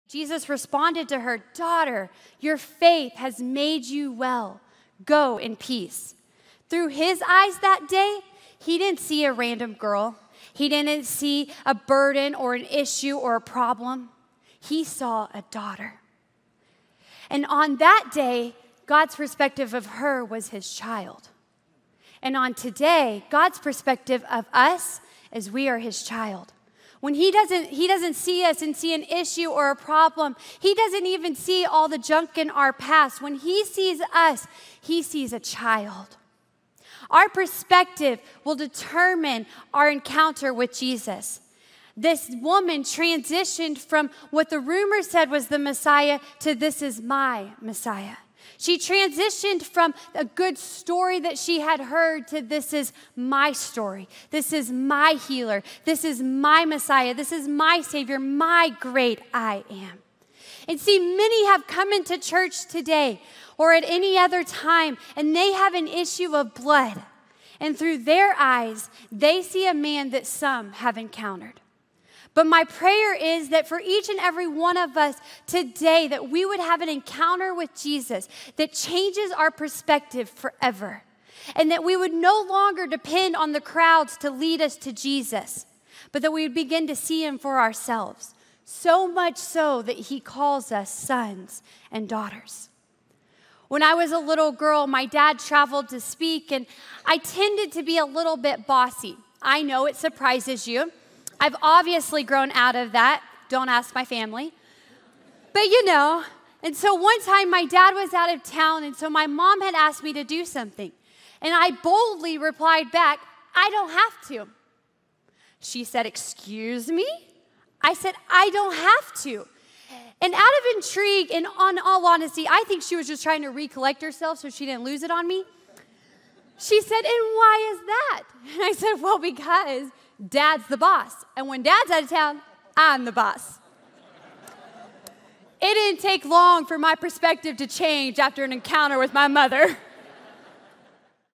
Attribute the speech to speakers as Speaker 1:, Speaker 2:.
Speaker 1: Jesus responded to her, "Daughter, your faith has made you well. Go in peace." Through his eyes that day, he didn't see a random girl. He didn't see a burden or an issue or a problem. He saw a daughter. And on that day, God's perspective of her was his child. And on today, God's perspective of us is we are his child. When he doesn't see us and see an issue or a problem, he doesn't even see all the junk in our past. When he sees us, he sees a child. Our perspective will determine our encounter with Jesus. This woman transitioned from what the rumor said was the Messiah to "this is my Messiah." She transitioned from a good story that she had heard to "this is my story. This is my healer. This is my Messiah. This is my Savior, my great I am." And see, many have come into church today or at any other time, and they have an issue of blood. And through their eyes, they see a man that some have encountered. But my prayer is that for each and every one of us today, that we would have an encounter with Jesus that changes our perspective forever. And that we would no longer depend on the crowds to lead us to Jesus, but that we would begin to see him for ourselves. So much so that he calls us sons and daughters. When I was a little girl, my dad traveled to speak, and I tended to be a little bit bossy. I know it surprises you. I've obviously grown out of that. Don't ask my family. But and so one time my dad was out of town, and so my mom had asked me to do something. And I boldly replied back, "I don't have to." She said, "Excuse me?" I said, "I don't have to." And out of intrigue, and on all honesty, I think she was just trying to recollect herself so she didn't lose it on me. She said, "And why is that?" And I said, "Well, because Dad's the boss. And when Dad's out of town, I'm the boss." It didn't take long for my perspective to change after an encounter with my mother.